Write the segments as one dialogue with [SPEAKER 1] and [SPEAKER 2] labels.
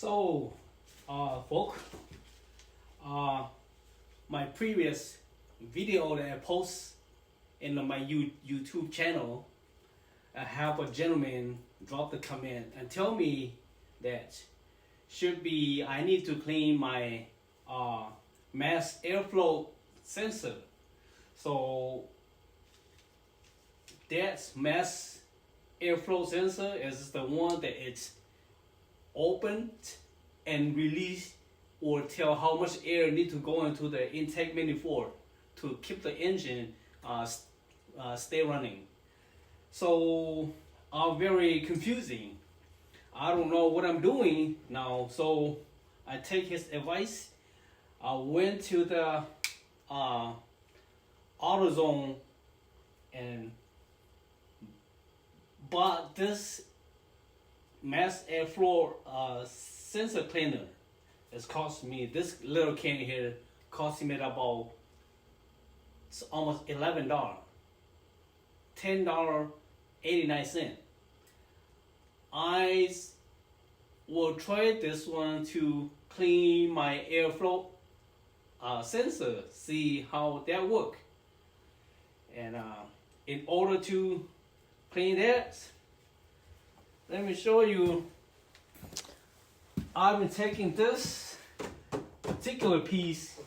[SPEAKER 1] So, folk, my previous video that I post in my YouTube channel, I have a gentleman drop the comment and tell me that I need to clean my mass airflow sensor. So that mass airflow sensor is the one that it's opened and release or tell how much air need to go into the intake manifold to keep the engine stay running. So very confusing. I don't know what I'm doing now, so I take his advice. I went to the AutoZone and bought this mass airflow sensor cleaner. It's cost me, this little can here cost me about almost $11, $10.89. I will try this one to clean my airflow sensor, see how that work. And in order to clean that, let me show you. I've been taking this particular piece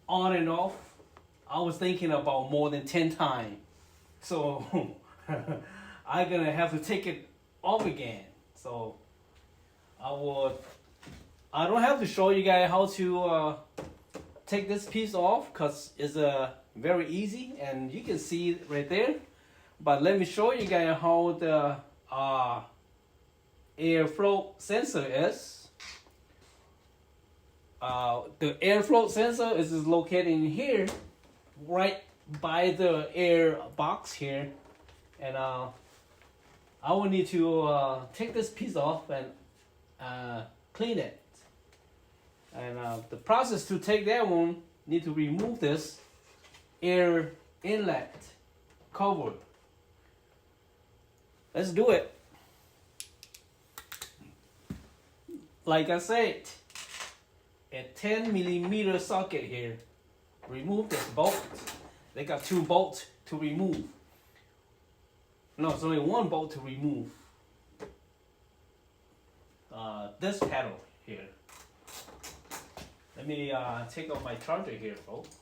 [SPEAKER 1] on and off. I was thinking about more than 10 times. So I'm gonna have to take it off again. So I don't have to show you guys how to take this piece off because it's very easy and you can see it right there. But let me show you guys how the airflow sensor is. The airflow sensor is located in here, right by the air box here, and I will need to take this piece off and clean it. And the process to take that one, need to remove this air inlet cover. Let's do it. Like I said, a 10mm socket here. Remove this bolt. They got 2 bolts to remove. No, it's only 1 bolt to remove. This paddle here. Let me take off my charger here, folks.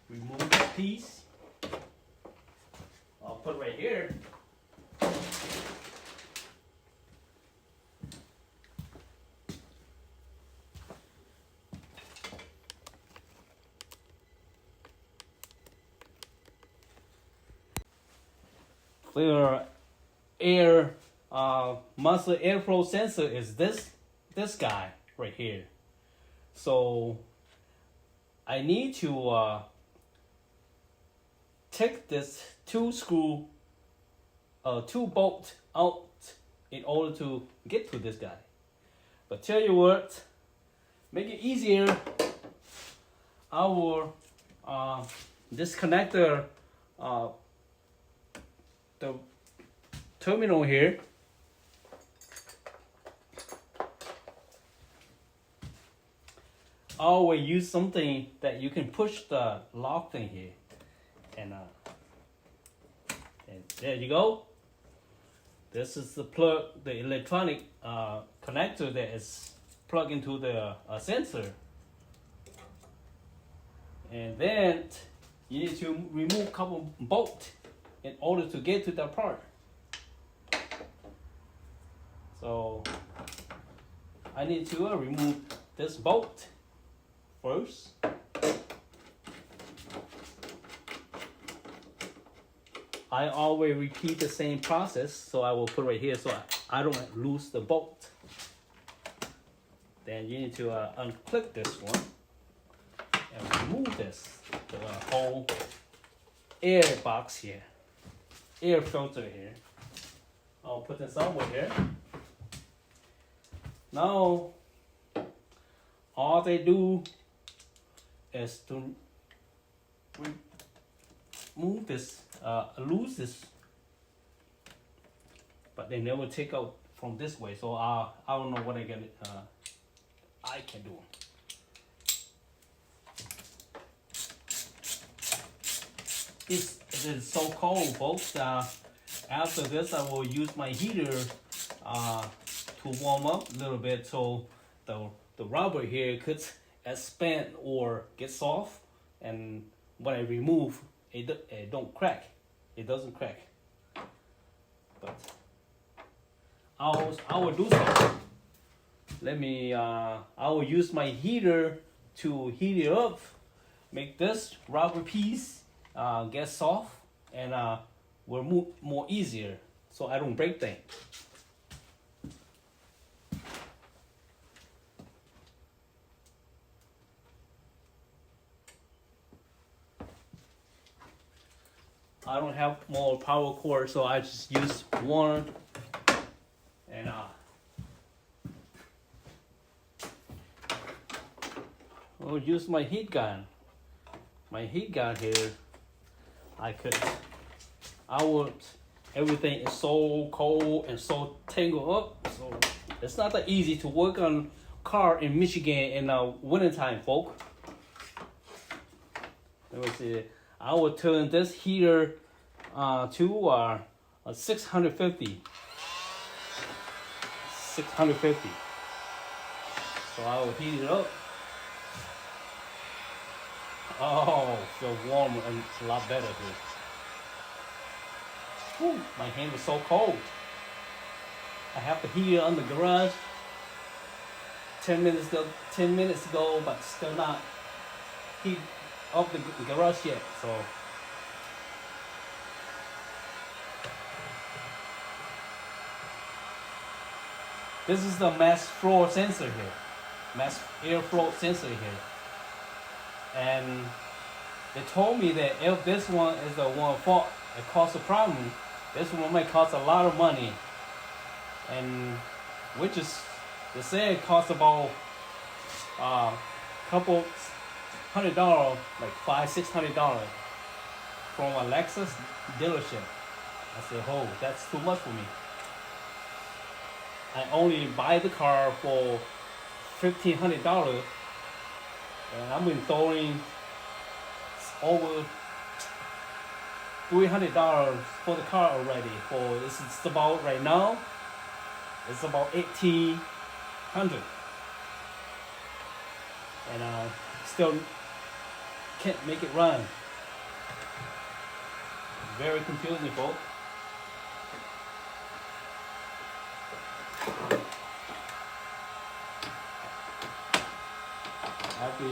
[SPEAKER 1] Remove this piece. I'll put it right here. Clear air muscle airflow sensor is this guy right here. So I need to take this 2 bolt out in order to get to this guy. But tell you what, make it easier, I will disconnect the terminal here. I always use something that you can push the lock thing here, and there you go. This is the plug, the electronic connector that is plugged into the sensor. And then you need to remove a couple bolts in order to get to that part. So I need to remove this bolt first. I always repeat the same process, so I will put right here so I don't lose the bolt. Then you need to unclick this one and remove this, the whole air box here, air filter here. I'll put it somewhere here. Now, all they do is to remove this, lose this, but they never take out from this way. So I don't know what I can do. It is so cold, folks. After this, I will use my heater to warm up a little bit, so the rubber here could expand or get soft, and when I remove it don't crack. It doesn't crack. But I will do so. Let me. I will use my heater to heat it up, make this rubber piece get soft, and will move more easier, so I don't break things. I don't have more power cord, so I just use one, and I'll use my heat gun. My heat gun here, everything is so cold and so tangled up, so it's not that easy to work on car in Michigan in wintertime, folk. Let me see. I will turn this heater to 650. 650. So I will heat it up. Oh, feel warmer and it's a lot better here. Whew, my hand is so cold. I have the heater on the garage. 10 minutes ago, but still not heat up the garage yet. So this is the mass flow sensor here, mass airflow sensor here. And they told me that if this one is the one fault that caused the problem, this one might cost a lot of money. And which is, they say it costs about couple $100, like $500-600 from a Lexus dealership. I said, oh, that's too much for me. I only buy the car for $1,500, and I've been throwing over $300 for the car already. For this is about right now, it's about $1,800, and still can't make it run. Very confusing, folks. I have to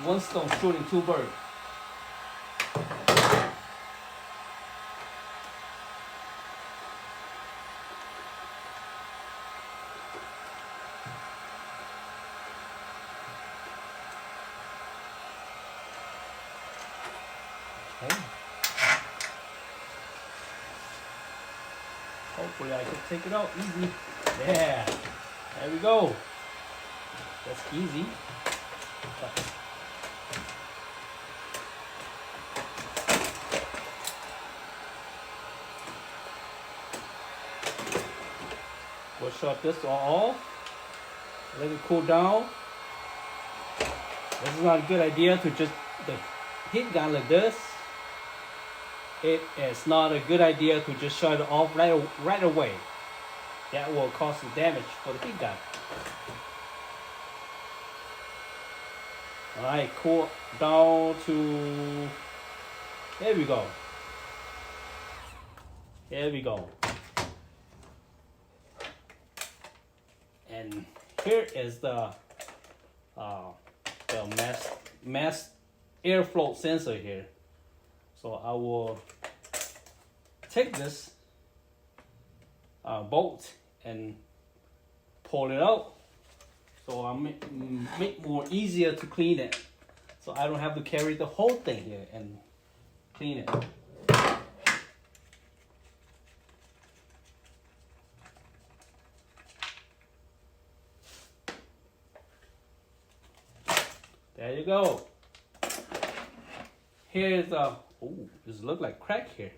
[SPEAKER 1] one stone shooting two birds. Okay. Hopefully I can take it out easy. Yeah, there we go. That's easy. We'll shut this off. Let it cool down. This is not a good idea to just the heat gun like this. It is not a good idea to just shut it off right away. That will cause some damage for the heat gun. Alright, cool down to, there we go. There we go. And here is the mass airflow sensor here. So I will take this bolt and pull it out. So I'll make more easier to clean it. So I don't have to carry the whole thing here and clean it. There you go. Here's oh, this look like crack here,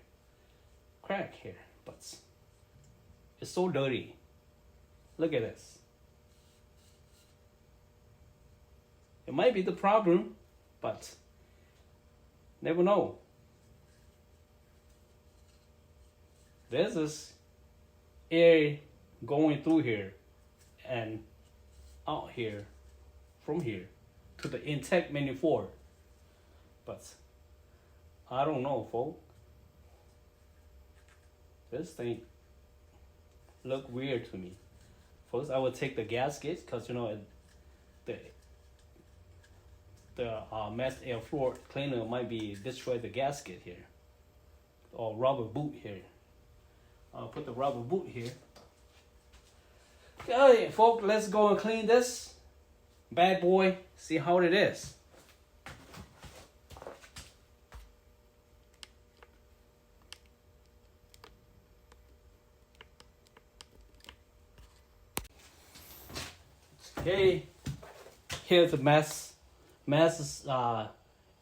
[SPEAKER 1] but it's so dirty. Look at this. It might be the problem, but never know. There's this air going through here and out here, from here to the intake manifold. But I don't know, folks. This thing look weird to me. First, I would take the gasket because you know the mass airflow cleaner might be destroy the gasket here, or rubber boot here. I'll put the rubber boot here. Okay, folks, let's go and clean this bad boy. See how it is. Okay, here's the mass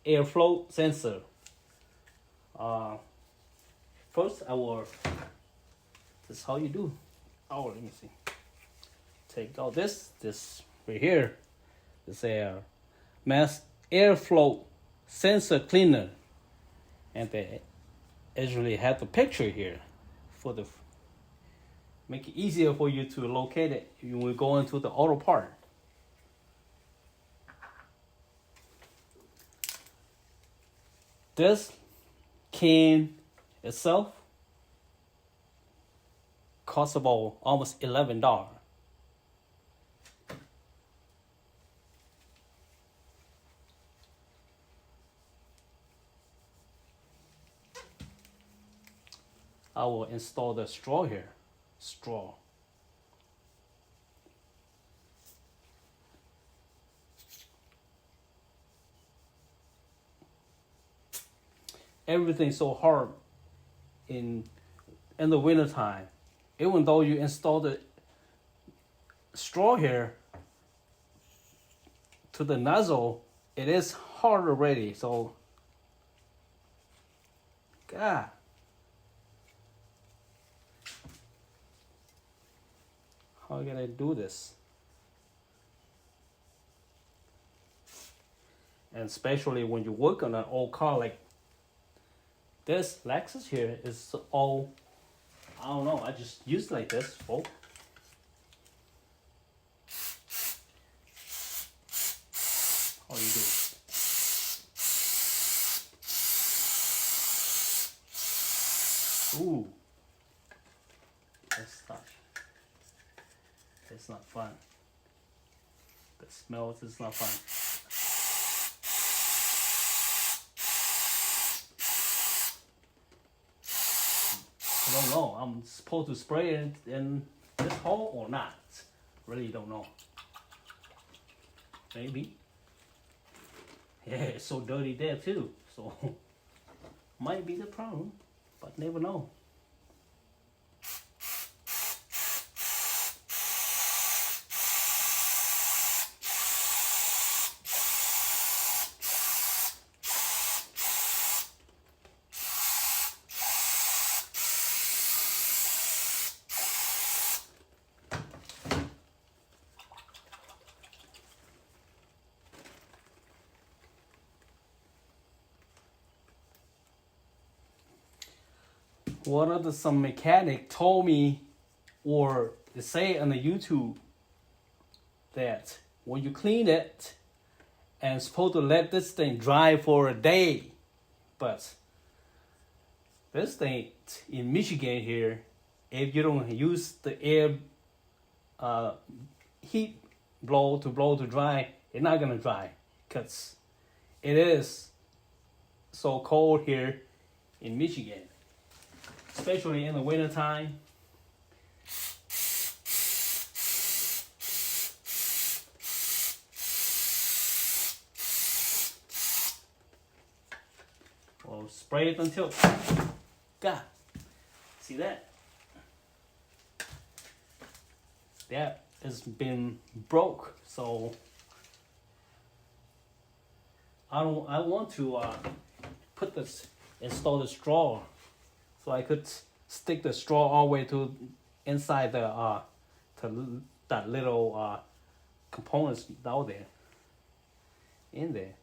[SPEAKER 1] airflow sensor. First, I will. This is how you do. Oh, let me see. Take out this right here. It's a mass airflow sensor cleaner, and they actually have the picture here for the make it easier for you to locate it when we go into the auto part. This can itself costs about almost $11. I will install the straw here. Straw. Everything's so hard in the winter time. Even though you install the straw here to the nozzle, it is hard already. So, God. How can I do this? And especially when you work on an old car like this Lexus here is all, I don't know, I just use it like this, folks. How you do it? Ooh. It's not fun. The smell is not fun. I don't know. I'm supposed to spray it in this hole or not. Really don't know. Maybe. Yeah, it's so dirty there too. So might be the problem, but never know. One of some mechanic told me, or they say on the YouTube, that when you clean it, and supposed to let this thing dry for a day, but this thing in Michigan here, if you don't use the air heat blow to dry, it's not gonna dry, cause it is so cold here in Michigan. Especially in the winter time. Well, spray it until, God, see that? That has been broke, so I want to put this, install the straw, so I could stick the straw all the way to inside the to that little components down there, in there.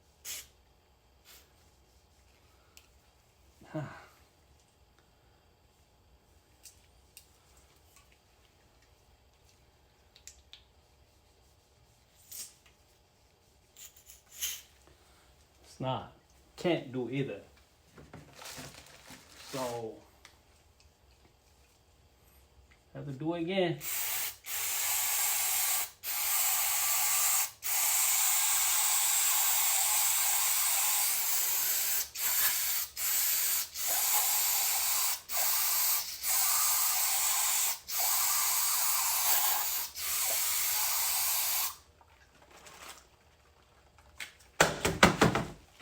[SPEAKER 1] It's not, can't do either. So have to do it again.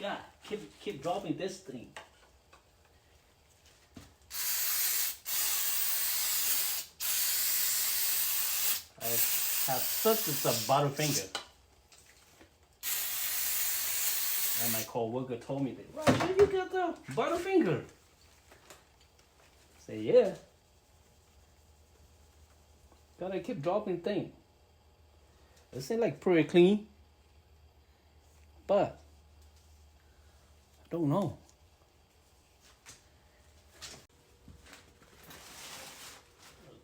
[SPEAKER 1] God, keep dropping this thing. I have such a butter finger. And my coworker told me that, right, where you got the butter finger? I say, yeah. Gotta keep dropping things. It seems like pretty clean, but I don't know.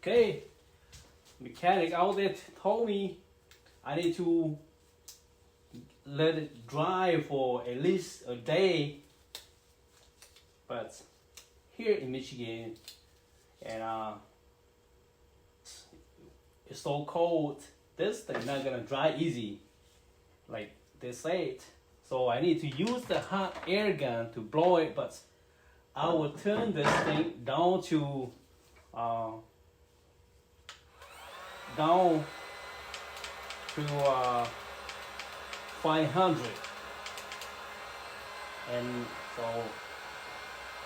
[SPEAKER 1] Okay, mechanic out there told me I need to let it dry for at least a day. But here in Michigan, and it's so cold, this thing not gonna dry easy like they said. So I need to use the hot air gun to blow it, but I will turn this thing down to 500. And so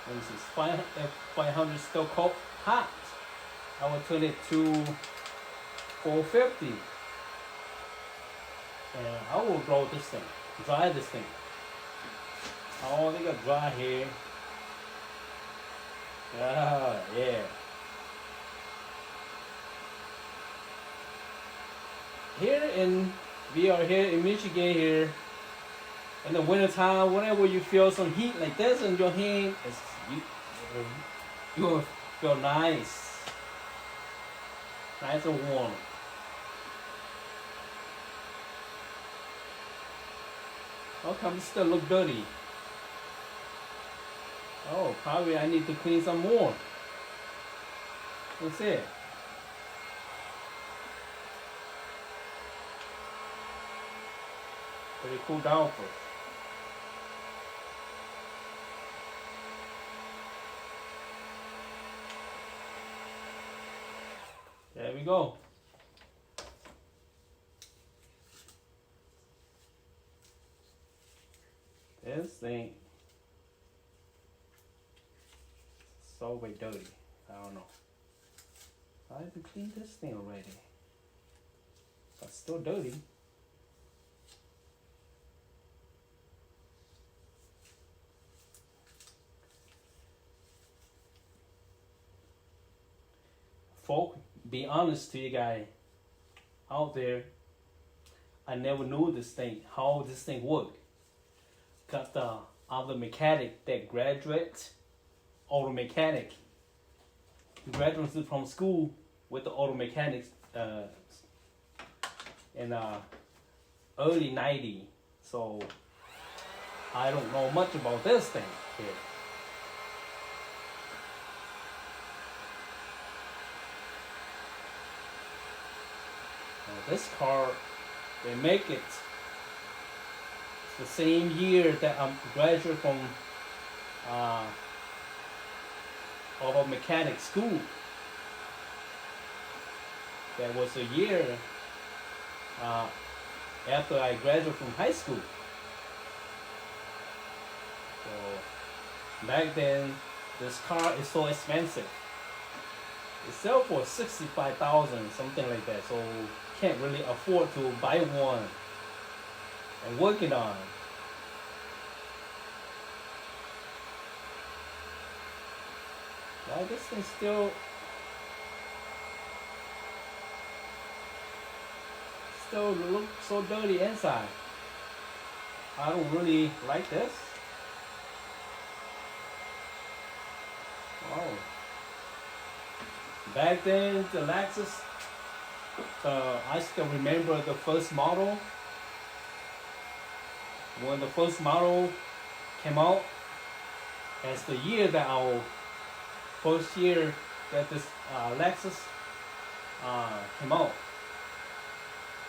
[SPEAKER 1] when this is 500 still cold hot, I will turn it to 450. And I will blow this thing, dry this thing. Oh, they got dry here. Ah, yeah. We are here in Michigan here. In the wintertime, whenever you feel some heat like this in your hand, you will feel nice and warm. How come it still look dirty? Oh, probably I need to clean some more. That's it. Let it cool down first. There we go. This thing so way dirty. I don't know. I have to clean this thing already. But still dirty. Folk, be honest to you guys out there, I never knew this thing, how this thing worked. Got the other mechanic that graduate auto mechanic, graduated from school with the auto mechanics in early 90s. So I don't know much about this thing here. This car, they make it the same year that I'm graduated from auto mechanic school. That was a year after I graduated from high school. So back then, this car is so expensive. It sells for $65,000, something like that. So can't really afford to buy one and work it on. Why this thing still look so dirty inside? I don't really like this. Oh. Back then, the Lexus, I still remember the first model. When the first model came out, that's the year that our first year that this Lexus came out.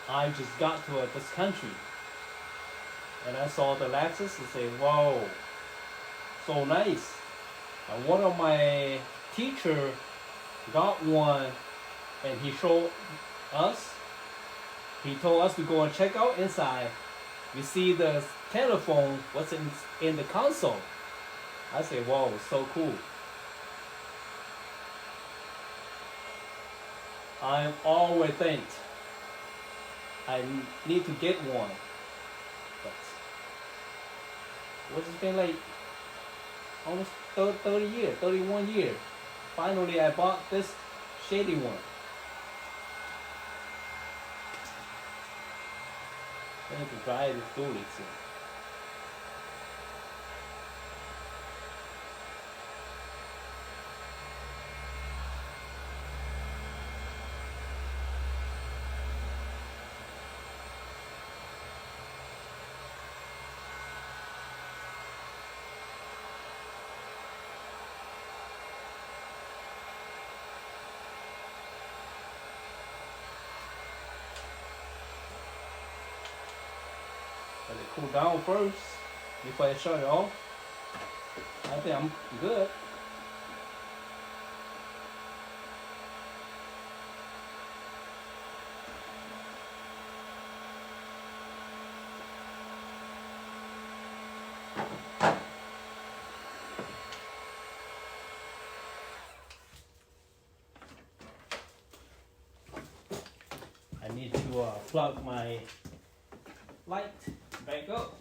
[SPEAKER 1] I just got to this country, and I saw the Lexus and say, "Wow, so nice." And one of my teacher got one, and he showed us. He told us to go and check out inside. You see the telephone, what's in the console. I say, "Wow, so cool." I always think I need to get one, but what's it been like almost 30 years, 31 years. Finally, I bought this shady one. I need to drive it through it soon. Let it cool down first before I shut it off. I think I'm good. I need to plug my light back up.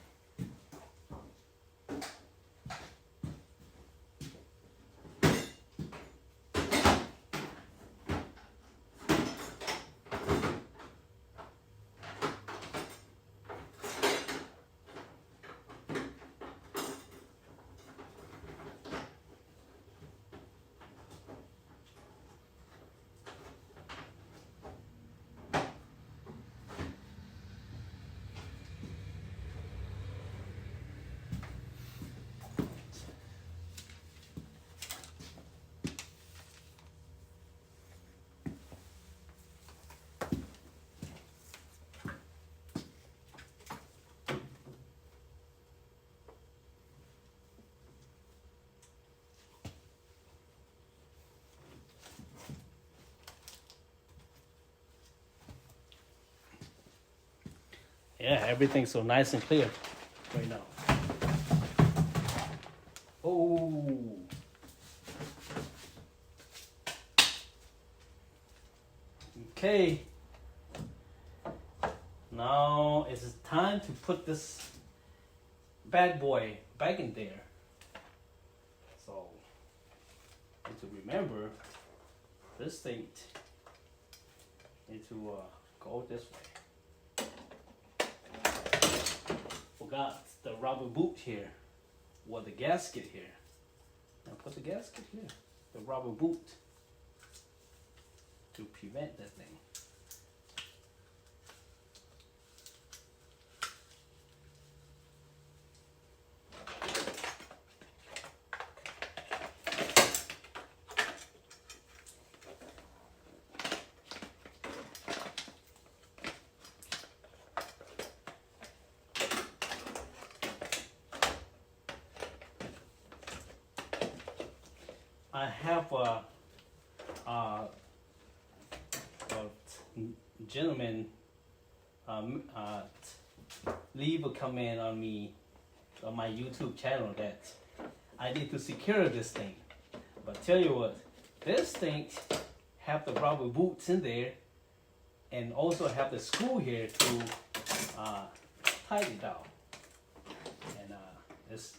[SPEAKER 1] Yeah, everything's so nice and clear right now. Oh. Okay. Now it's time to put this bad boy back in there. So, need to remember this thing need to go this way. Forgot the rubber boot here, or the gasket here. Now put the gasket here, the rubber boot, to prevent that thing. I have a gentleman leave a comment on me on my YouTube channel that I need to secure this thing. But tell you what, this thing have the rubber boots in there, and also have the screw here to tighten it down. And this,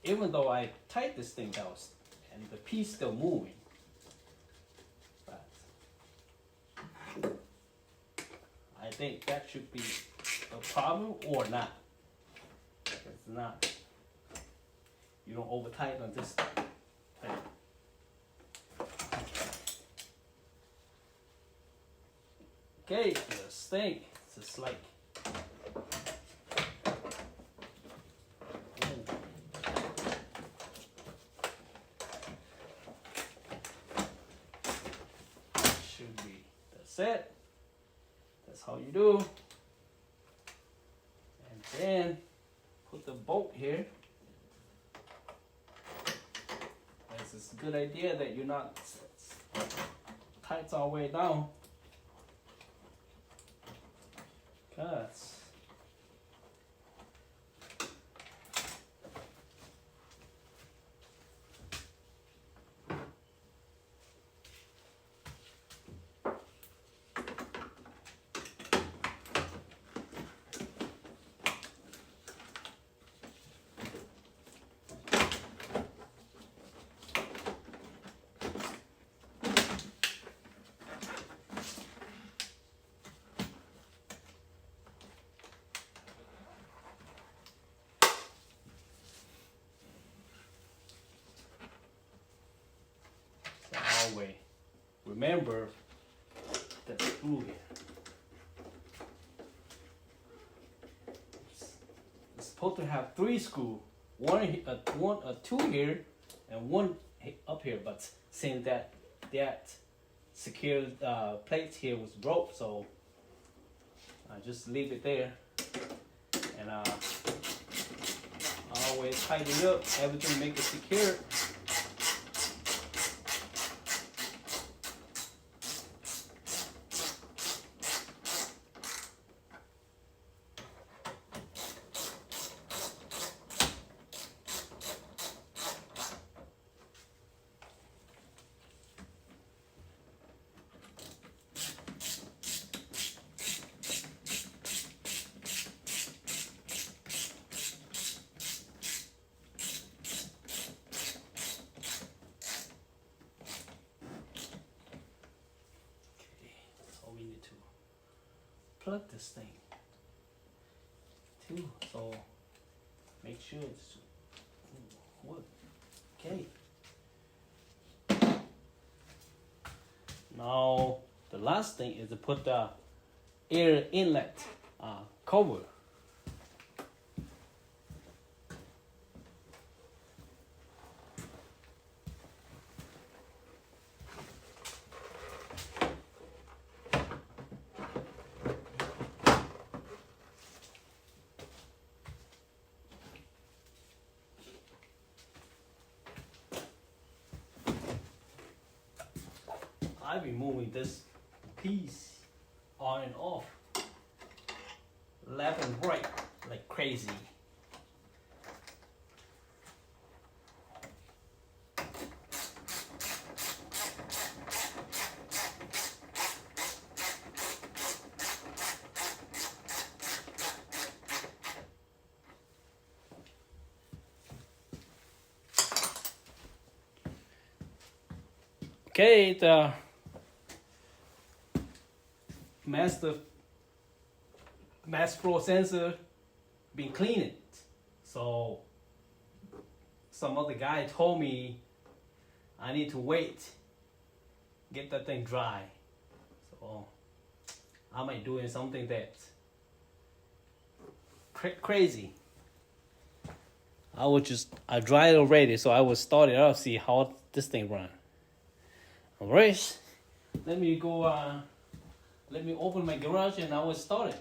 [SPEAKER 1] even though I tighten this thing down, and the piece still moving. But I think that should be a problem or not. If it's not, you don't over tighten on this thing. Okay, this thing, it's just like, should be, that's it. That's how you do. And then put the bolt here. It's a good idea that you're not tight all the way down. Cause way. Remember the screw here. It's supposed to have 3 screws, two here, and one up here. But since that secure plate here was broke, so I just leave it there, and always tighten it up. Everything make it secure. Plug this thing too, so make sure it's wood. Okay. Now the last thing is to put the air inlet cover. I've been moving this piece on and off, left and right, like crazy. Okay, the mass flow sensor been cleaning, so some other guy told me I need to wait, get that thing dry. So I might doing something that's crazy. I dried it already, so I will start it up, see how this thing run. Alright, let me go. Let me open my garage and I will start it.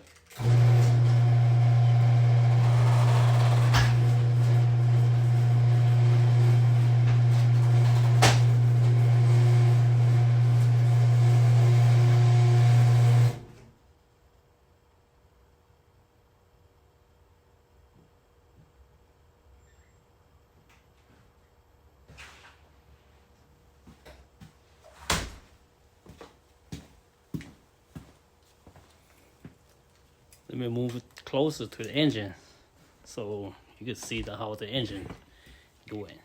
[SPEAKER 1] Let me move it closer to the engine so you can see how the engine doing.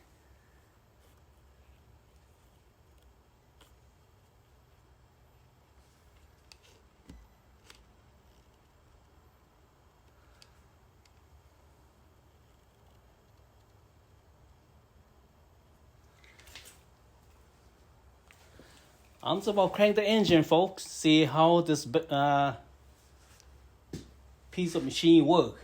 [SPEAKER 1] I'm just about to crank the engine, folks. See how this piece of machine work.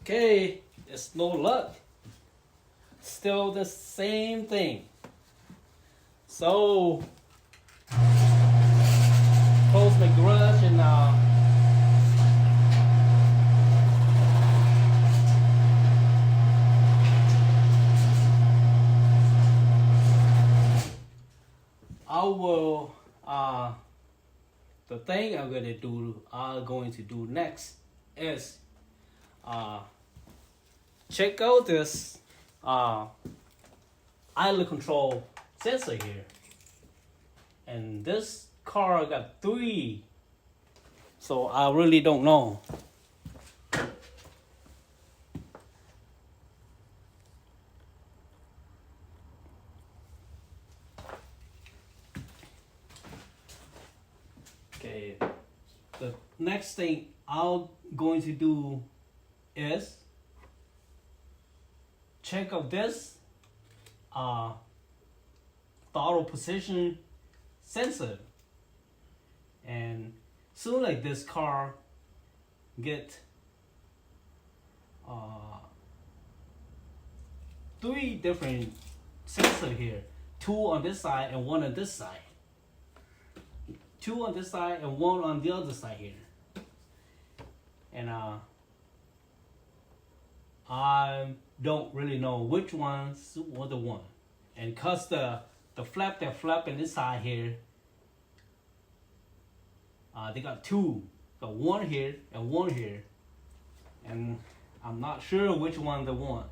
[SPEAKER 1] Okay, it's no luck. Still the same thing. So, close my garage and I will, the thing I'm going to do next is check out this idle control sensor here. And this car got 3, so I really don't know. Okay, the next thing I'm going to do is check out this throttle position sensor, and soon like this car get 3 different sensors here, 2 on this side and 1 on this side, 2 on this side and 1 on the other side here. And I don't really know which ones were the one. And cause the flap that flap in this side here, they got 2. Got 1 here and 1 here. And I'm not sure which one the one.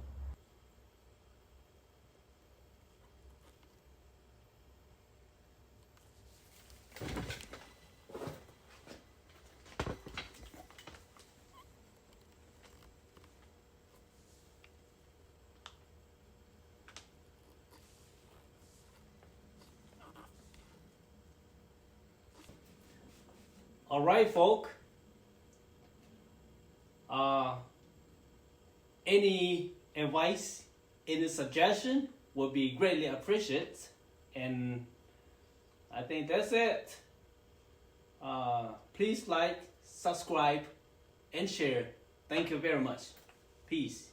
[SPEAKER 1] All right, folk. Any advice, any suggestion would be greatly appreciated. And I think that's it. Please like, subscribe, and share. Thank you very much. Peace.